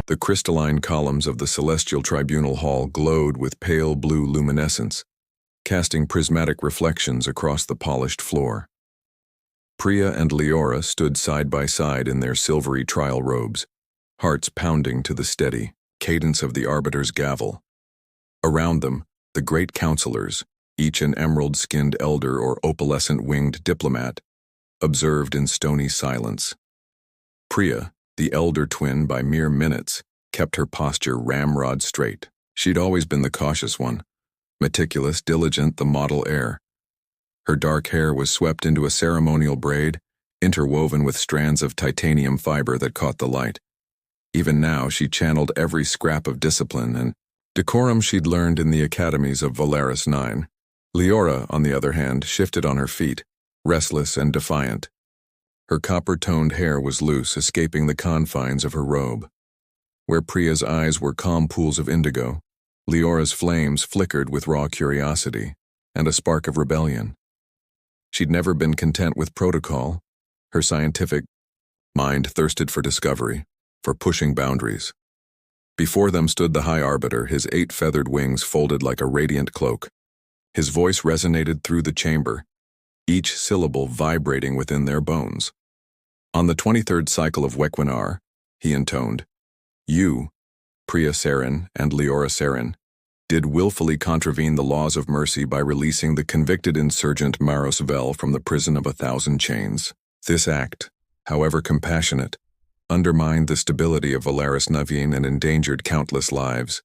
The crystalline columns of the celestial tribunal hall glowed with pale blue luminescence, casting prismatic reflections across the polished floor. Priya and Leora stood side by side in their silvery trial robes, hearts pounding to the steady cadence of the arbiter's gavel. Around them, the great counselors, each an emerald-skinned elder or opalescent-winged diplomat, observed in stony silence. Priya, the elder twin by mere minutes, kept her posture ramrod straight. She'd always been the cautious one, meticulous, diligent, the model heir. Her dark hair was swept into a ceremonial braid, interwoven with strands of titanium fiber that caught the light. Even now, she channeled every scrap of discipline and decorum she'd learned in the academies of Volaris 9. Leora, on the other hand, shifted on her feet, restless and defiant. Her copper-toned hair was loose, escaping the confines of her robe. Where Priya's eyes were calm pools of indigo, Leora's flames flickered with raw curiosity and a spark of rebellion. She'd never been content with protocol. Her scientific mind thirsted for discovery, for pushing boundaries. Before them stood the High Arbiter, his 8 feathered wings folded like a radiant cloak. His voice resonated through the chamber, each syllable vibrating within their bones. On the 23rd cycle of Wequinar, he intoned, "You, Priya Saren and Leora Saren, did willfully contravene the laws of mercy by releasing the convicted insurgent Maros Vel from the prison of 1,000 chains. This act, however compassionate, undermined the stability of Volaris Naveen and endangered countless lives.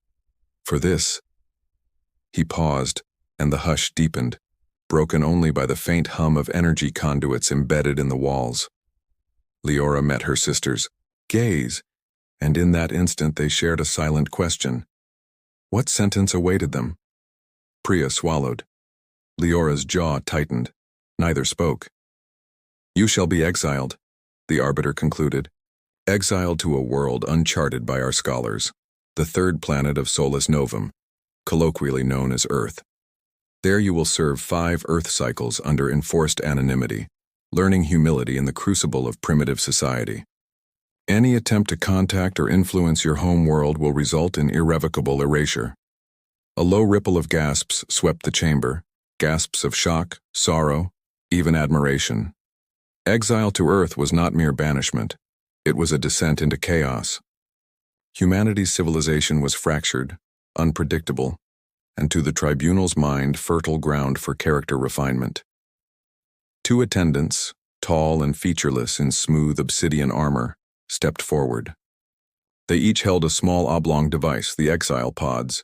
For this..." He paused, and the hush deepened, broken only by the faint hum of energy conduits embedded in the walls. Leora met her sister's gaze, and in that instant they shared a silent question. What sentence awaited them? Priya swallowed. Leora's jaw tightened. Neither spoke. "You shall be exiled," the Arbiter concluded. "Exiled to a world uncharted by our scholars, the 3rd planet of Solus Novum, colloquially known as Earth. There you will serve 5 Earth cycles under enforced anonymity, learning humility in the crucible of primitive society. Any attempt to contact or influence your home world will result in irrevocable erasure." A low ripple of gasps swept the chamber, gasps of shock, sorrow, even admiration. Exile to Earth was not mere banishment. It was a descent into chaos. Humanity's civilization was fractured, unpredictable, and to the tribunal's mind fertile ground for character refinement. 2 attendants, tall and featureless in smooth obsidian armor, stepped forward. They each held a small oblong device, the exile pods.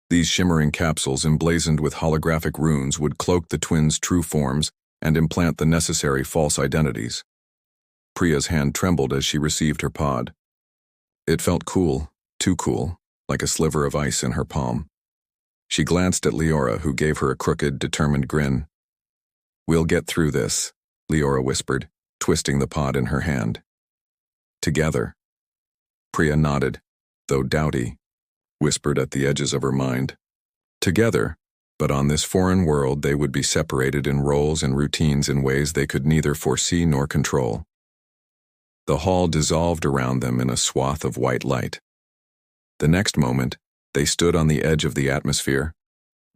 These shimmering capsules emblazoned with holographic runes would cloak the twins' true forms and implant the necessary false identities. Priya's hand trembled as she received her pod. It felt cool, too cool, like a sliver of ice in her palm. She glanced at Leora, who gave her a crooked, determined grin. "We'll get through this," Leora whispered, twisting the pod in her hand. "Together." Priya nodded, though doughty, whispered at the edges of her mind. Together, but on this foreign world they would be separated in roles and routines in ways they could neither foresee nor control. The hall dissolved around them in a swath of white light. The next moment, they stood on the edge of the atmosphere,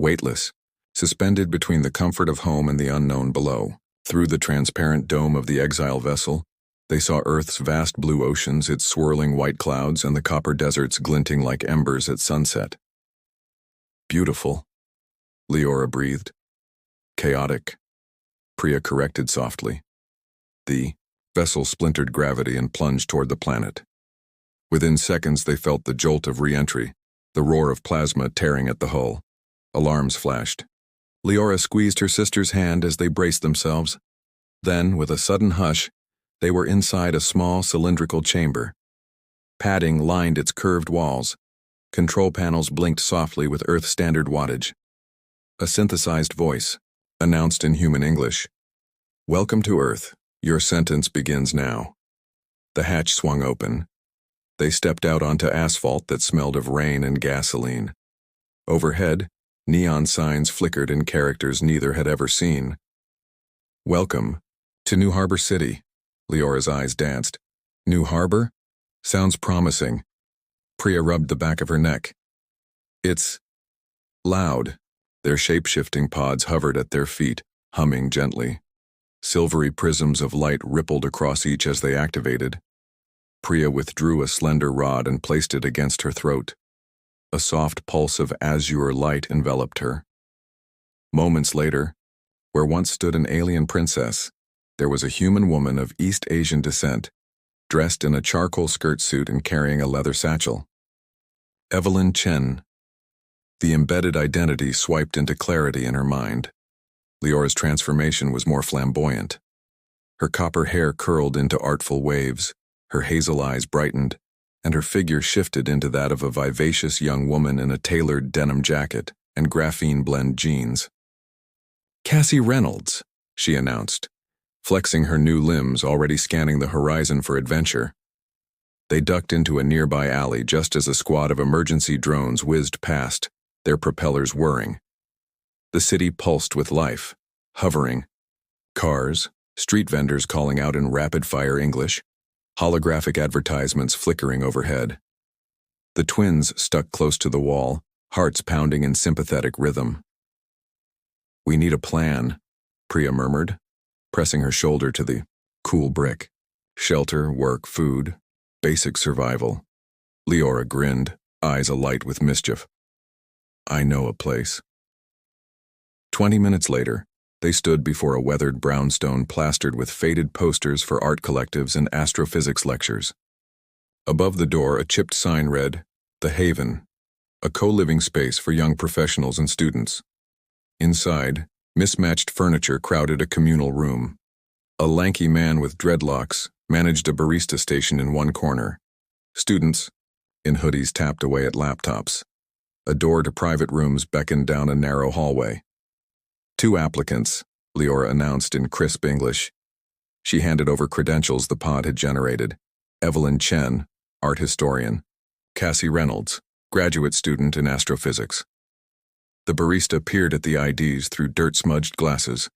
weightless, suspended between the comfort of home and the unknown below. Through the transparent dome of the exile vessel, they saw Earth's vast blue oceans, its swirling white clouds, and the copper deserts glinting like embers at sunset. "Beautiful," Leora breathed. "Chaotic," Priya corrected softly. The vessel splintered gravity and plunged toward the planet. Within seconds they felt the jolt of re-entry, the roar of plasma tearing at the hull. Alarms flashed. Leora squeezed her sister's hand as they braced themselves. Then, with a sudden hush, they were inside a small cylindrical chamber. Padding lined its curved walls. Control panels blinked softly with Earth-standard wattage. A synthesized voice announced in human English, "Welcome to Earth. Your sentence begins now." The hatch swung open. They stepped out onto asphalt that smelled of rain and gasoline. Overhead, neon signs flickered in characters neither had ever seen. "Welcome to New Harbor City." Leora's eyes danced. "New Harbor? Sounds promising." Priya rubbed the back of her neck. It's loud. Their shape-shifting pods hovered at their feet, humming gently. Silvery prisms of light rippled across each as they activated. Priya withdrew a slender rod and placed it against her throat. A soft pulse of azure light enveloped her. Moments later, where once stood an alien princess, there was a human woman of East Asian descent, dressed in a charcoal skirt suit and carrying a leather satchel. Evelyn Chen. The embedded identity swiped into clarity in her mind. Leora's transformation was more flamboyant. Her copper hair curled into artful waves, her hazel eyes brightened, and her figure shifted into that of a vivacious young woman in a tailored denim jacket and graphene blend jeans. "Cassie Reynolds," she announced, flexing her new limbs, already scanning the horizon for adventure. They ducked into a nearby alley just as a squad of emergency drones whizzed past, their propellers whirring. The city pulsed with life, hovering. Cars, street vendors calling out in rapid-fire English, holographic advertisements flickering overhead. The twins stuck close to the wall, hearts pounding in sympathetic rhythm. "We need a plan," Priya murmured, pressing her shoulder to the cool brick. "Shelter, work, food, basic survival." Leora grinned, eyes alight with mischief. "I know a place." 20 minutes later, they stood before a weathered brownstone plastered with faded posters for art collectives and astrophysics lectures. Above the door, a chipped sign read, "The Haven," a co-living space for young professionals and students. Inside, mismatched furniture crowded a communal room. A lanky man with dreadlocks managed a barista station in one corner. Students, in hoodies, tapped away at laptops. A door to private rooms beckoned down a narrow hallway. 2 applicants, Leora announced in crisp English. She handed over credentials the pod had generated. Evelyn Chen, art historian. Cassie Reynolds, graduate student in astrophysics. The barista peered at the IDs through dirt-smudged glasses.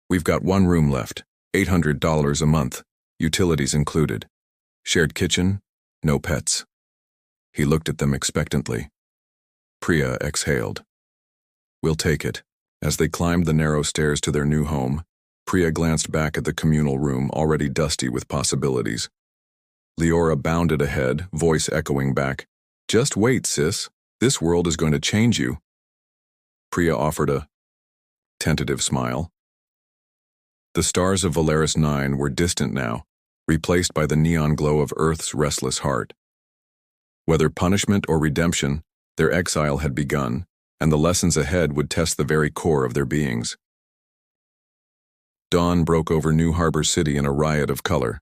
"We've got 1 room left, $800 a month, utilities included. Shared kitchen, no pets." He looked at them expectantly. Priya exhaled. "We'll take it." As they climbed the narrow stairs to their new home, Priya glanced back at the communal room, already dusty with possibilities. Leora bounded ahead, voice echoing back, "Just wait, sis. This world is going to change you." Priya offered a tentative smile. The stars of Volaris 9 were distant now, replaced by the neon glow of Earth's restless heart. Whether punishment or redemption, their exile had begun, and the lessons ahead would test the very core of their beings. Dawn broke over New Harbor City in a riot of color,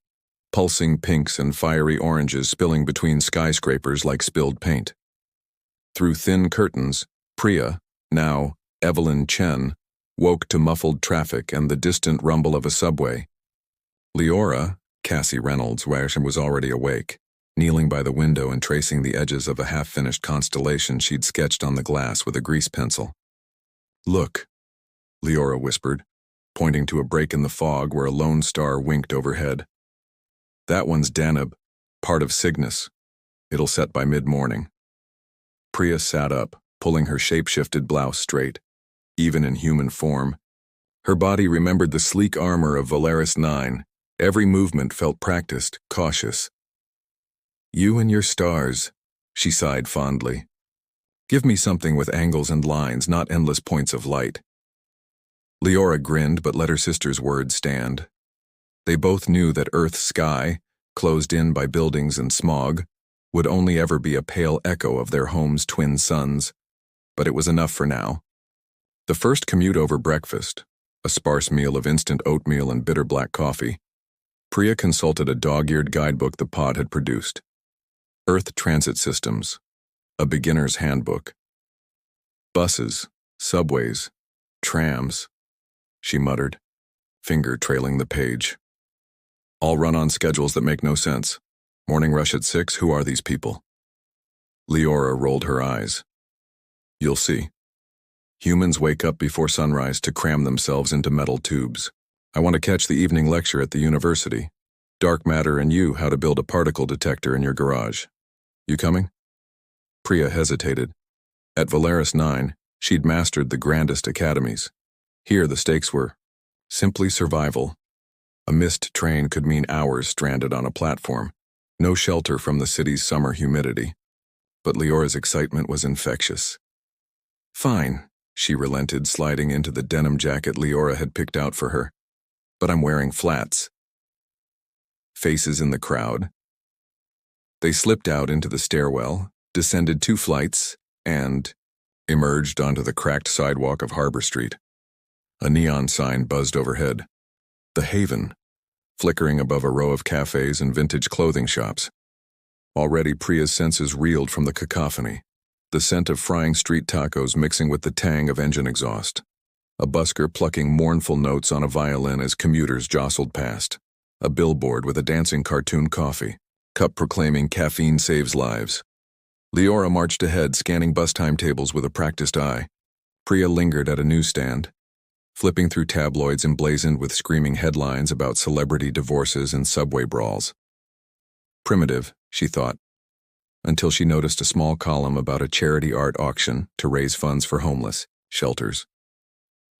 pulsing pinks and fiery oranges spilling between skyscrapers like spilled paint. Through thin curtains, Priya, now Evelyn Chen, woke to muffled traffic and the distant rumble of a subway. Leora, Cassie Reynolds, was already awake, kneeling by the window and tracing the edges of a half-finished constellation she'd sketched on the glass with a grease pencil. "Look," Leora whispered, pointing to a break in the fog where a lone star winked overhead. "That one's Danube, part of Cygnus. It'll set by mid-morning." Priya sat up, pulling her shape-shifted blouse straight, even in human form. Her body remembered the sleek armor of Volaris 9. Every movement felt practiced, cautious. "You and your stars," she sighed fondly. "Give me something with angles and lines, not endless points of light." Leora grinned but let her sister's words stand. They both knew that Earth's sky, closed in by buildings and smog, would only ever be a pale echo of their home's twin suns, but it was enough for now. The first commute over breakfast, a sparse meal of instant oatmeal and bitter black coffee, Priya consulted a dog-eared guidebook the pod had produced. Earth Transit Systems, a beginner's handbook. "Buses, subways, trams," she muttered, finger trailing the page. "All run on schedules that make no sense. Morning rush at 6, who are these people?" Leora rolled her eyes. "You'll see. Humans wake up before sunrise to cram themselves into metal tubes. I want to catch the evening lecture at the university. Dark matter and you how to build a particle detector in your garage. You coming? Priya hesitated. At Valeris 9, she'd mastered the grandest academies. Here the stakes were simply survival. A missed train could mean hours stranded on a platform. No shelter from the city's summer humidity. But Leora's excitement was infectious. Fine, she relented, sliding into the denim jacket Leora had picked out for her. But I'm wearing flats. Faces in the crowd. They slipped out into the stairwell, descended 2 flights, and emerged onto the cracked sidewalk of Harbor Street. A neon sign buzzed overhead. The Haven, flickering above a row of cafes and vintage clothing shops. Already Priya's senses reeled from the cacophony, the scent of frying street tacos mixing with the tang of engine exhaust. A busker plucking mournful notes on a violin as commuters jostled past. A billboard with a dancing cartoon coffee cup proclaiming caffeine saves lives. Leora marched ahead, scanning bus timetables with a practiced eye. Priya lingered at a newsstand, flipping through tabloids emblazoned with screaming headlines about celebrity divorces and subway brawls. Primitive, she thought, until she noticed a small column about a charity art auction to raise funds for homeless shelters.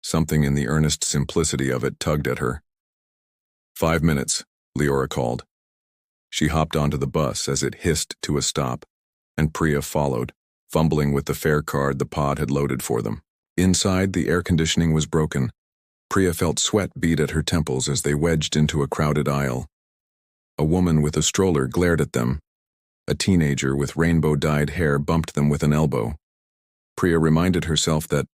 Something in the earnest simplicity of it tugged at her. 5 minutes, Leora called. She hopped onto the bus as it hissed to a stop, and Priya followed, fumbling with the fare card the pod had loaded for them. Inside, the air conditioning was broken. Priya felt sweat bead at her temples as they wedged into a crowded aisle. A woman with a stroller glared at them. A teenager with rainbow-dyed hair bumped them with an elbow. Priya reminded herself that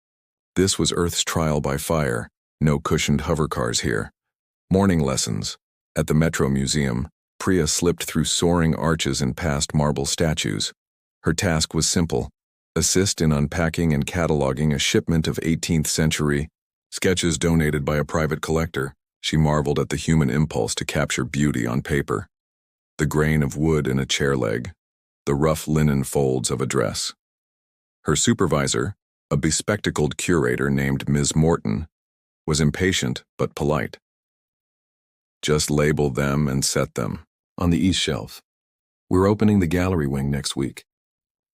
this was Earth's trial by fire, no cushioned hovercars here. Morning lessons. At the Metro Museum, Priya slipped through soaring arches and past marble statues. Her task was simple: assist in unpacking and cataloging a shipment of 18th century sketches donated by a private collector. She marveled at the human impulse to capture beauty on paper. The grain of wood in a chair leg, the rough linen folds of a dress. Her supervisor, a bespectacled curator named Ms. Morton, was impatient but polite. Just label them and set them. On the east shelf. We're opening the gallery wing next week.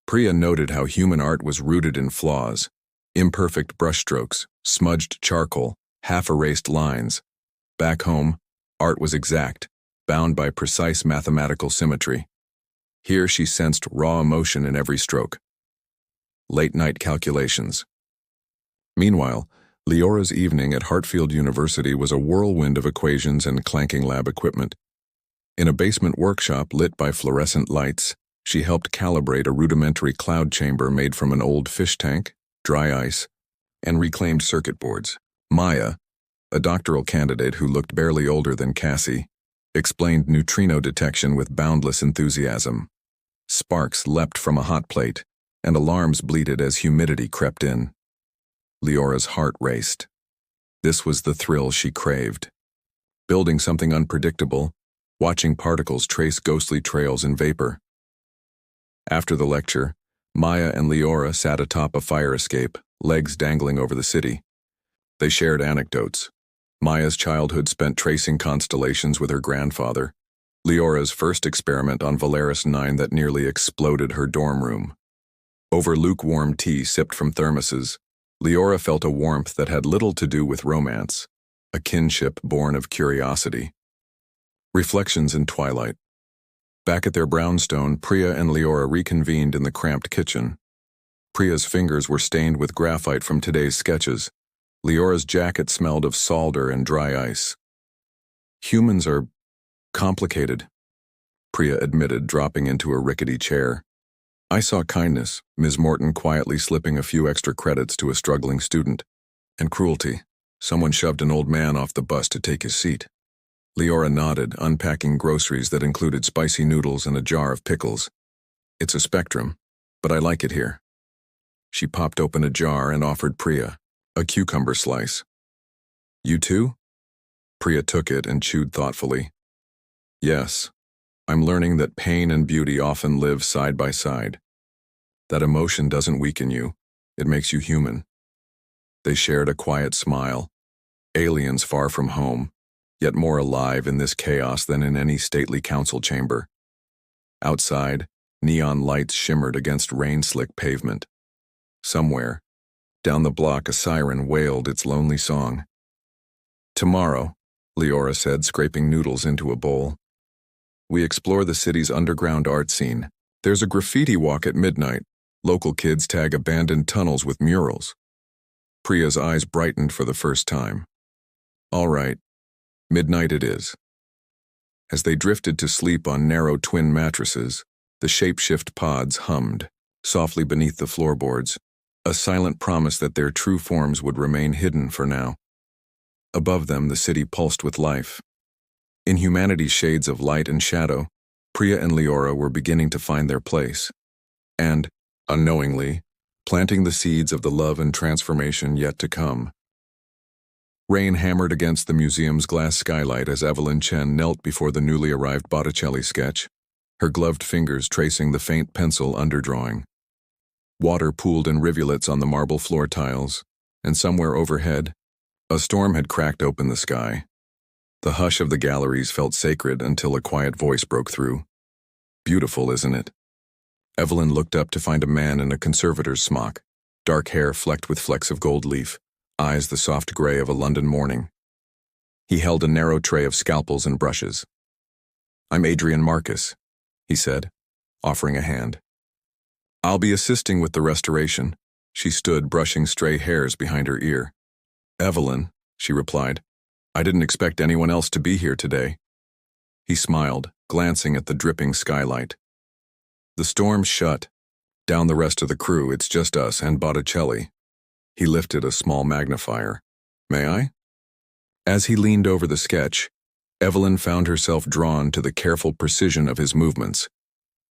Priya noted how human art was rooted in flaws, imperfect brushstrokes, smudged charcoal, half-erased lines. Back home, art was exact, bound by precise mathematical symmetry. Here she sensed raw emotion in every stroke. Late-night calculations. Meanwhile, Leora's evening at Hartfield University was a whirlwind of equations and clanking lab equipment. In a basement workshop lit by fluorescent lights, she helped calibrate a rudimentary cloud chamber made from an old fish tank, dry ice, and reclaimed circuit boards. Maya, a doctoral candidate who looked barely older than Cassie, explained neutrino detection with boundless enthusiasm. Sparks leapt from a hot plate, and alarms bleated as humidity crept in. Leora's heart raced. This was the thrill she craved. Building something unpredictable, watching particles trace ghostly trails in vapor. After the lecture, Maya and Leora sat atop a fire escape, legs dangling over the city. They shared anecdotes. Maya's childhood spent tracing constellations with her grandfather. Leora's first experiment on Valeris 9 that nearly exploded her dorm room. Over lukewarm tea sipped from thermoses, Leora felt a warmth that had little to do with romance, a kinship born of curiosity. Reflections in twilight. Back at their brownstone, Priya and Leora reconvened in the cramped kitchen. Priya's fingers were stained with graphite from today's sketches. Leora's jacket smelled of solder and dry ice. Humans are complicated, Priya admitted, dropping into a rickety chair. I saw kindness, Ms. Morton quietly slipping a few extra credits to a struggling student. And cruelty. Someone shoved an old man off the bus to take his seat. Leora nodded, unpacking groceries that included spicy noodles and a jar of pickles. It's a spectrum, but I like it here. She popped open a jar and offered Priya a cucumber slice. You too? Priya took it and chewed thoughtfully. Yes, I'm learning that pain and beauty often live side by side. That emotion doesn't weaken you, it makes you human. They shared a quiet smile. Aliens far from home, yet more alive in this chaos than in any stately council chamber. Outside, Neon lights shimmered against rain-slick pavement. Somewhere, down the block, a siren wailed its lonely song. "Tomorrow," Leora said, scraping noodles into a bowl, "we explore the city's underground art scene. There's a graffiti walk at midnight. Local kids tag abandoned tunnels with murals." Priya's eyes brightened for the first time. "All right, midnight it is." As they drifted to sleep on narrow twin mattresses, the shapeshift pods hummed, softly beneath the floorboards, a silent promise that their true forms would remain hidden for now. Above them, the city pulsed with life. In humanity's shades of light and shadow, Priya and Leora were beginning to find their place, and, unknowingly, planting the seeds of the love and transformation yet to come. Rain hammered against the museum's glass skylight as Evelyn Chen knelt before the newly arrived Botticelli sketch, her gloved fingers tracing the faint pencil underdrawing. Water pooled in rivulets on the marble floor tiles, and somewhere overhead, a storm had cracked open the sky. The hush of the galleries felt sacred until a quiet voice broke through. "Beautiful, isn't it?" Evelyn looked up to find a man in a conservator's smock, dark hair flecked with flecks of gold leaf, eyes the soft gray of a London morning. He held a narrow tray of scalpels and brushes. "I'm Adrian Marcus," he said, offering a hand. "I'll be assisting with the restoration." She stood, brushing stray hairs behind her ear. "Evelyn," she replied, "I didn't expect anyone else to be here today." He smiled, glancing at the dripping skylight. "The storm's shut. Down the rest of the crew, it's just us and Botticelli." He lifted a small magnifier. "May I?" As he leaned over the sketch, Evelyn found herself drawn to the careful precision of his movements,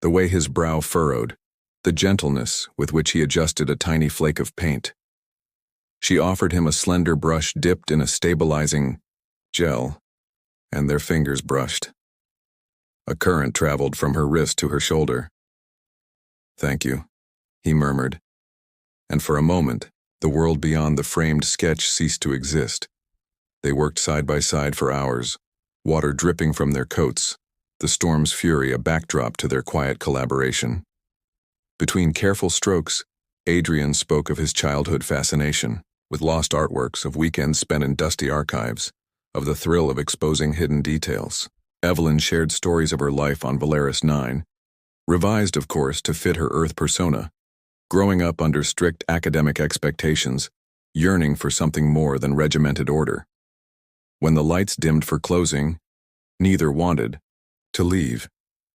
the way his brow furrowed, the gentleness with which he adjusted a tiny flake of paint. She offered him a slender brush dipped in a stabilizing gel, and their fingers brushed. A current traveled from her wrist to her shoulder. "Thank you," he murmured, and for a moment, the world beyond the framed sketch ceased to exist. They worked side by side for hours, water dripping from their coats, the storm's fury a backdrop to their quiet collaboration. Between careful strokes, Adrian spoke of his childhood fascination with lost artworks, of weekends spent in dusty archives, of the thrill of exposing hidden details. Evelyn shared stories of her life on Valeris 9, revised, of course, to fit her Earth persona, growing up under strict academic expectations, yearning for something more than regimented order. When the lights dimmed for closing, neither wanted to leave.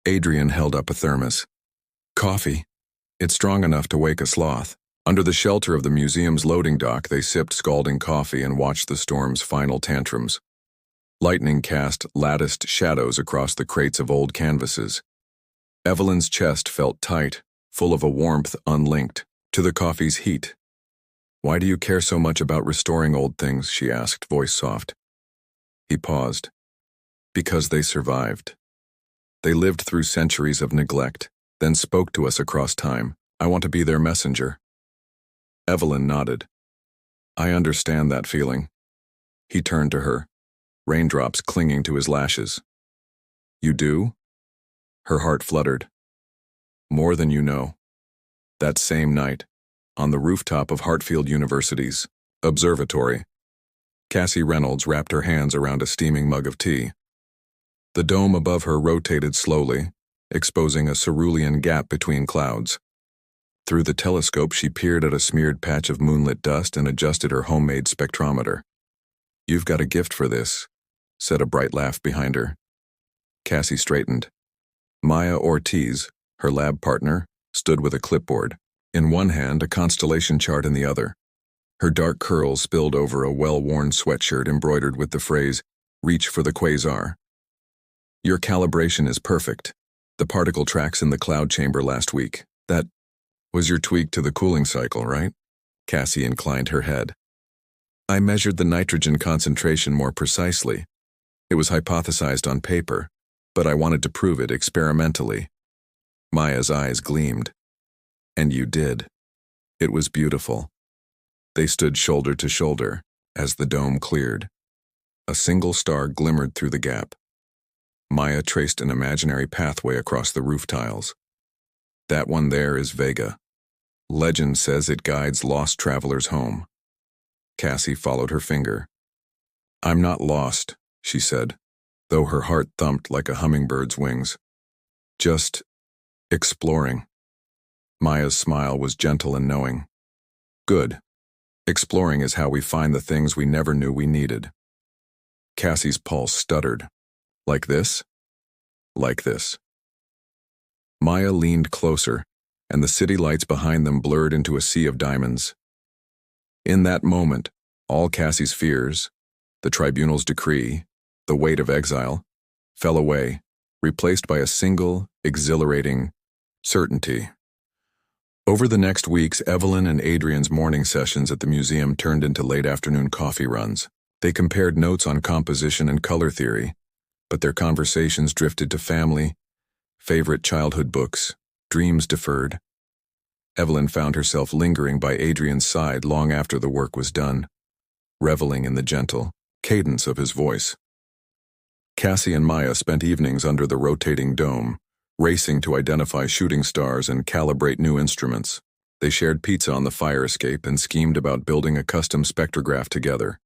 Adrian held up a thermos. "Coffee. It's strong enough to wake a sloth." Under the shelter of the museum's loading dock, they sipped scalding coffee and watched the storm's final tantrums. Lightning cast latticed shadows across the crates of old canvases. Evelyn's chest felt tight, full of a warmth unlinked to the coffee's heat. "Why do you care so much about restoring old things?" she asked, voice soft. He paused. "Because they survived. They lived through centuries of neglect, then spoke to us across time. I want to be their messenger." Evelyn nodded. "I understand that feeling." He turned to her, raindrops clinging to his lashes. "You do?" Her heart fluttered. "More than you know." That same night, on the rooftop of Hartfield University's observatory, Cassie Reynolds wrapped her hands around a steaming mug of tea. The dome above her rotated slowly, exposing a cerulean gap between clouds. Through the telescope, she peered at a smeared patch of moonlit dust and adjusted her homemade spectrometer. "You've got a gift for this," said a bright laugh behind her. Cassie straightened. Maya Ortiz, her lab partner, stood with a clipboard, in one hand a constellation chart in the other. Her dark curls spilled over a well-worn sweatshirt embroidered with the phrase, "Reach for the quasar." "Your calibration is perfect. The particle tracks in the cloud chamber last week. That was your tweak to the cooling cycle, right?" Cassie inclined her head. "I measured the nitrogen concentration more precisely. It was hypothesized on paper, but I wanted to prove it experimentally." Maya's eyes gleamed. "And you did. It was beautiful." They stood shoulder to shoulder as the dome cleared. A single star glimmered through the gap. Maya traced an imaginary pathway across the roof tiles. That one there is Vega. Legend says it guides lost travelers home. Cassie followed her finger. I'm not lost, she said, though her heart thumped like a hummingbird's wings. Just exploring. Maya's smile was gentle and knowing. Good. Exploring is how we find the things we never knew we needed. Cassie's pulse stuttered. Like this? Like this. Maya leaned closer, and the city lights behind them blurred into a sea of diamonds. In that moment, all Cassie's fears, the tribunal's decree, the weight of exile, fell away, replaced by a single, exhilarating certainty. Over the next weeks, Evelyn and Adrian's morning sessions at the museum turned into late-afternoon coffee runs. They compared notes on composition and color theory, but their conversations drifted to family, favorite childhood books, dreams deferred. Evelyn found herself lingering by Adrian's side long after the work was done, reveling in the gentle cadence of his voice. Cassie and Maya spent evenings under the rotating dome, racing to identify shooting stars and calibrate new instruments. They shared pizza on the fire escape and schemed about building a custom spectrograph together,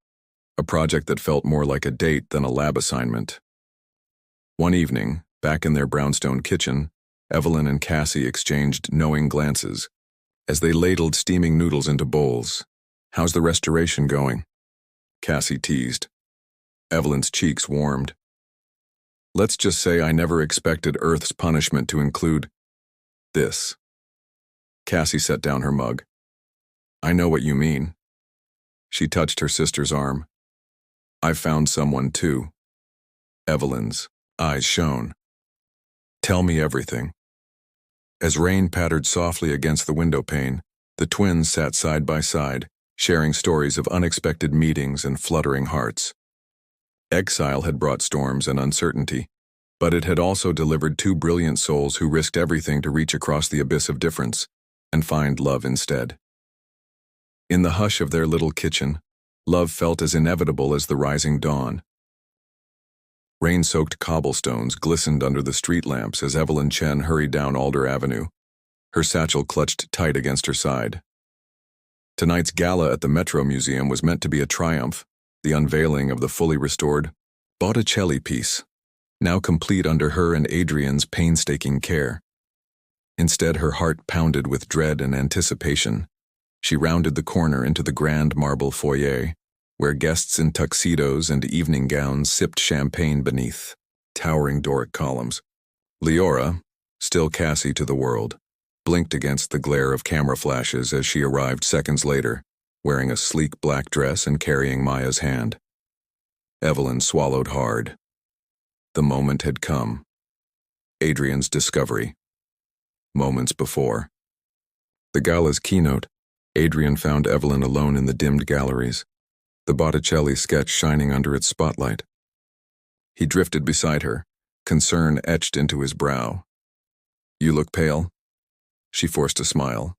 a project that felt more like a date than a lab assignment. One evening, back in their brownstone kitchen, Evelyn and Cassie exchanged knowing glances as they ladled steaming noodles into bowls. How's the restoration going? Cassie teased. Evelyn's cheeks warmed. Let's just say I never expected Earth's punishment to include this. Cassie set down her mug. I know what you mean. She touched her sister's arm. I've found someone too. Evelyn's eyes shone. Tell me everything. As rain pattered softly against the window pane, the twins sat side by side, sharing stories of unexpected meetings and fluttering hearts. Exile had brought storms and uncertainty, but it had also delivered two brilliant souls who risked everything to reach across the abyss of difference and find love instead. In the hush of their little kitchen, love felt as inevitable as the rising dawn. Rain-soaked cobblestones glistened under the street lamps as Evelyn Chen hurried down Alder Avenue, her satchel clutched tight against her side. Tonight's gala at the Metro Museum was meant to be a triumph, the unveiling of the fully restored Botticelli piece, now complete under her and Adrian's painstaking care. Instead, her heart pounded with dread and anticipation. She rounded the corner into the grand marble foyer, where guests in tuxedos and evening gowns sipped champagne beneath towering Doric columns. Leora, still Cassie to the world, blinked against the glare of camera flashes as she arrived seconds later, wearing a sleek black dress and carrying Maya's hand. Evelyn swallowed hard. The moment had come. Adrian's discovery. Moments before. The gala's keynote, Adrian found Evelyn alone in the dimmed galleries, the Botticelli sketch shining under its spotlight. He drifted beside her, concern etched into his brow. You look pale. She forced a smile.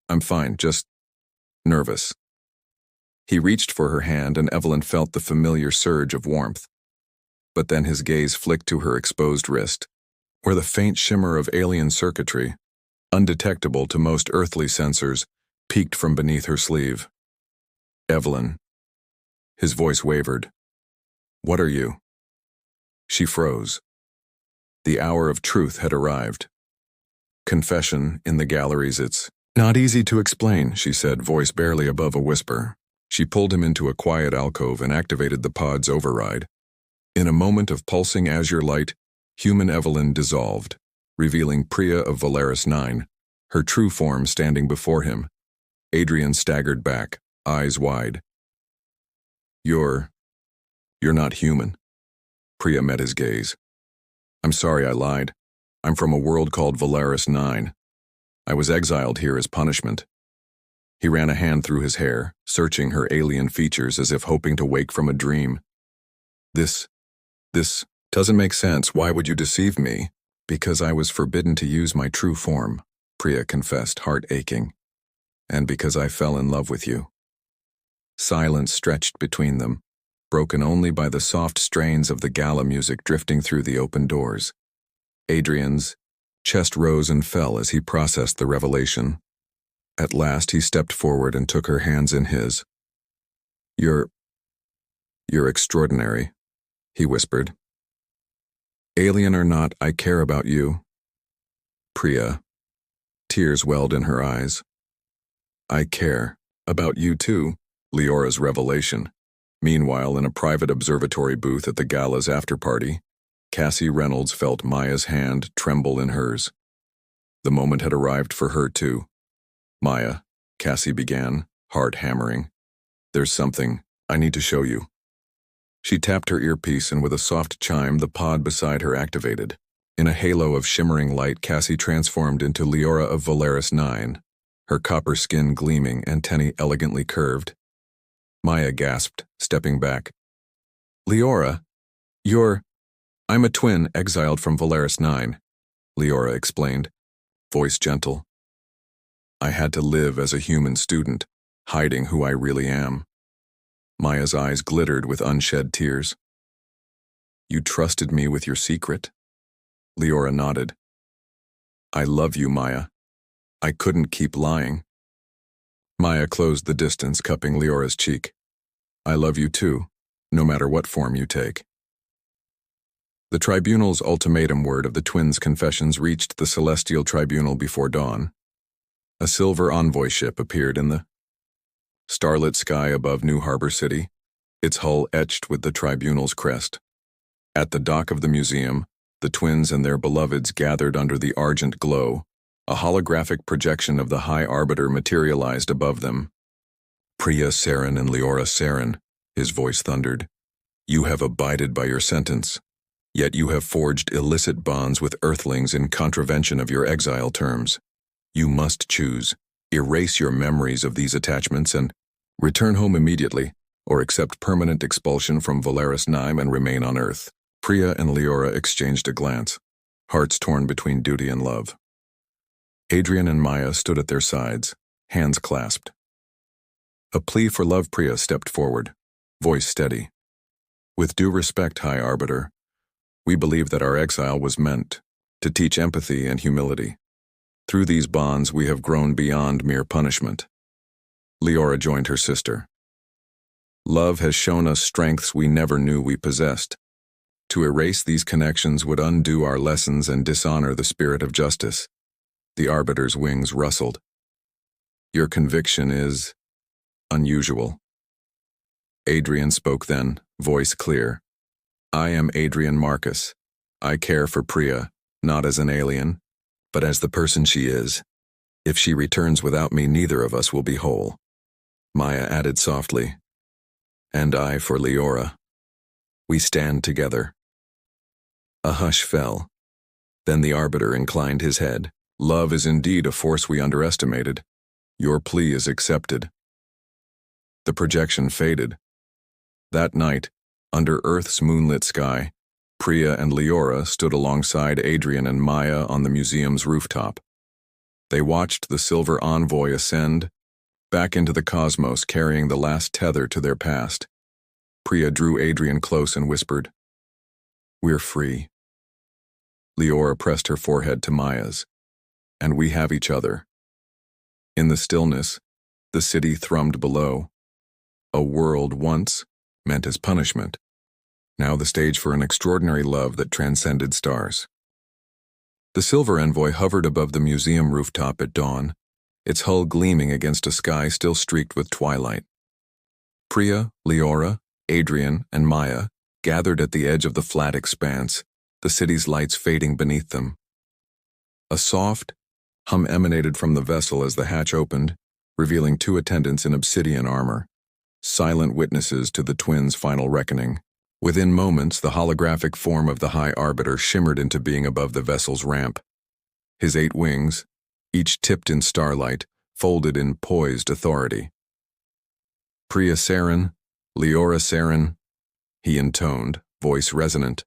I'm fine, just nervous. He reached for her hand and Evelyn felt the familiar surge of warmth. But then his gaze flicked to her exposed wrist, where the faint shimmer of alien circuitry, undetectable to most earthly sensors, peeked from beneath her sleeve. Evelyn. His voice wavered. What are you? She froze. The hour of truth had arrived. Confession in the galleries, it's not easy to explain, she said, voice barely above a whisper. She pulled him into a quiet alcove and activated the pod's override. In a moment of pulsing azure light, human Evelyn dissolved, revealing Priya of Volaris 9, her true form standing before him. Adrian staggered back, eyes wide. You're not human. Priya met his gaze. I'm sorry I lied. I'm from a world called Volaris 9. I was exiled here as punishment. He ran a hand through his hair, searching her alien features as if hoping to wake from a dream. This doesn't make sense. Why would you deceive me? Because I was forbidden to use my true form, Priya confessed, heart aching. And because I fell in love with you. Silence stretched between them, broken only by the soft strains of the gala music drifting through the open doors. Adrian's Chest rose and fell as he processed the revelation. At last he stepped forward and took her hands in his. You're extraordinary, he whispered. Alien or not, I care about you. Priya. Tears welled in her eyes. I care about you too, Leora's revelation. Meanwhile, in a private observatory booth at the gala's after-party, Cassie Reynolds felt Maya's hand tremble in hers. The moment had arrived for her too. Maya, Cassie began, heart hammering. There's something I need to show you. She tapped her earpiece and with a soft chime the pod beside her activated. In a halo of shimmering light, Cassie transformed into Leora of Volaris 9, her copper skin gleaming, antennae elegantly curved. Maya gasped, stepping back. Leora, I'm a twin exiled from Volaris 9, Leora explained, voice gentle. I had to live as a human student, hiding who I really am. Maya's eyes glittered with unshed tears. You trusted me with your secret? Leora nodded. I love you, Maya. I couldn't keep lying. Maya closed the distance, cupping Leora's cheek. I love you too, no matter what form you take. The tribunal's ultimatum word of the twins' confessions reached the celestial tribunal before dawn. A silver envoy ship appeared in the starlit sky above New Harbor City, its hull etched with the tribunal's crest. At the dock of the museum, the twins and their beloveds gathered under the argent glow. A holographic projection of the High Arbiter materialized above them. Priya Saren and Leora Saren, his voice thundered. You have abided by your sentence, yet you have forged illicit bonds with Earthlings in contravention of your exile terms. You must choose. Erase your memories of these attachments and return home immediately, or accept permanent expulsion from Volaris 9 and remain on Earth. Priya and Leora exchanged a glance, hearts torn between duty and love. Adrian and Maya stood at their sides, hands clasped. A plea for love. Priya stepped forward, voice steady. With due respect, High Arbiter, we believe that our exile was meant to teach empathy and humility. Through these bonds, we have grown beyond mere punishment. Leora joined her sister. Love has shown us strengths we never knew we possessed. To erase these connections would undo our lessons and dishonor the spirit of justice. The Arbiter's wings rustled. Your conviction is unusual. Adrian spoke then, voice clear. I am Adrian Marcus. I care for Priya, not as an alien, but as the person she is. If she returns without me, neither of us will be whole. Maya added softly. And I for Leora. We stand together. A hush fell. Then the Arbiter inclined his head. Love is indeed a force we underestimated. Your plea is accepted. The projection faded. That night, under Earth's moonlit sky, Priya and Leora stood alongside Adrian and Maya on the museum's rooftop. They watched the silver envoy ascend, back into the cosmos, carrying the last tether to their past. Priya drew Adrian close and whispered, We're free. Leora pressed her forehead to Maya's. And we have each other. In the stillness, the city thrummed below. A world once meant as punishment, now the stage for an extraordinary love that transcended stars. The silver envoy hovered above the museum rooftop at dawn, its hull gleaming against a sky still streaked with twilight. Priya, Leora, Adrian, and Maya gathered at the edge of the flat expanse, the city's lights fading beneath them. A soft hum emanated from the vessel as the hatch opened, revealing two attendants in obsidian armor, silent witnesses to the twins' final reckoning. Within moments, the holographic form of the High Arbiter shimmered into being above the vessel's ramp. His 8 wings, each tipped in starlight, folded in poised authority. Priya Saren, Leora Saren, he intoned, voice resonant.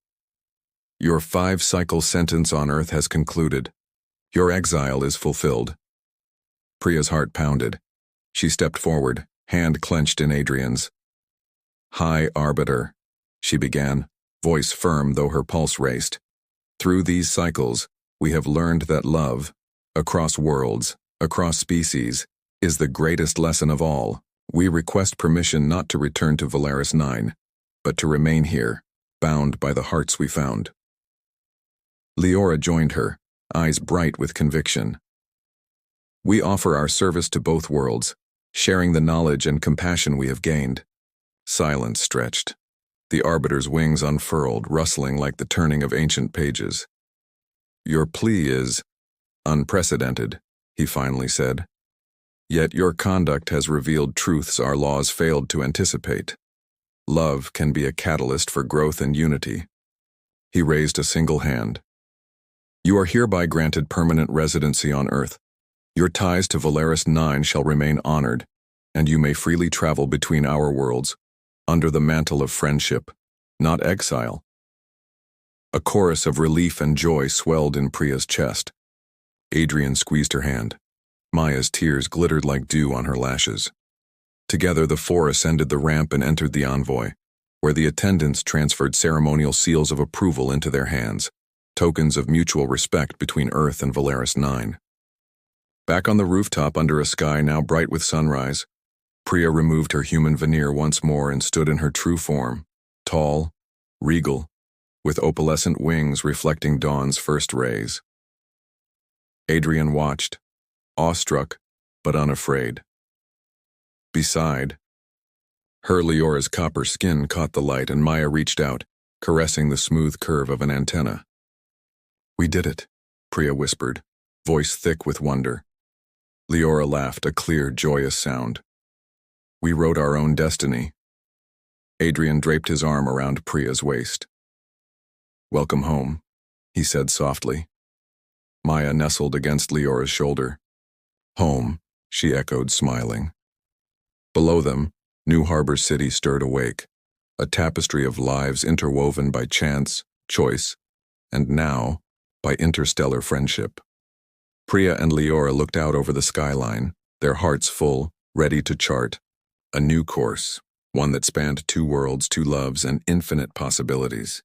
Your 5-cycle sentence on Earth has concluded. Your exile is fulfilled. Priya's heart pounded. She stepped forward, hand clenched in Adrian's. High Arbiter, she began, voice firm though her pulse raced. Through these cycles, We have learned that love, across worlds, across species, is the greatest lesson of all. We request permission not to return to Valaris 9, but to remain here, bound by the hearts we found. Leora joined her, eyes bright with conviction. We offer our service to both worlds, sharing the knowledge and compassion we have gained. Silence stretched. The Arbiter's wings unfurled, rustling like the turning of ancient pages. Your plea is unprecedented, he finally said. Yet your conduct has revealed truths our laws failed to anticipate. Love can be a catalyst for growth and unity. He raised a single hand. You are hereby granted permanent residency on Earth. Your ties to Valaris 9 shall remain honored, and you may freely travel between our worlds, under the mantle of friendship, not exile. A chorus of relief and joy swelled in Priya's chest. Adrian squeezed her hand. Maya's tears glittered like dew on her lashes. Together the four ascended the ramp and entered the envoy, where the attendants transferred ceremonial seals of approval into their hands, tokens of mutual respect between Earth and Valaris 9. Back on the rooftop under a sky now bright with sunrise, Priya removed her human veneer once more and stood in her true form, tall, regal, with opalescent wings reflecting dawn's first rays. Adrian watched, awestruck but unafraid. Beside her, Leora's copper skin caught the light and Maya reached out, caressing the smooth curve of an antenna. We did it, Priya whispered, voice thick with wonder. Leora laughed, a clear, joyous sound. We wrote our own destiny. Adrian draped his arm around Priya's waist. Welcome home, he said softly. Maya nestled against Leora's shoulder. Home, she echoed, smiling. Below them, New Harbor City stirred awake, a tapestry of lives interwoven by chance, choice, and now, by interstellar friendship. Priya and Leora looked out over the skyline, their hearts full, ready to chart a new course, one that spanned two worlds, two loves, and infinite possibilities.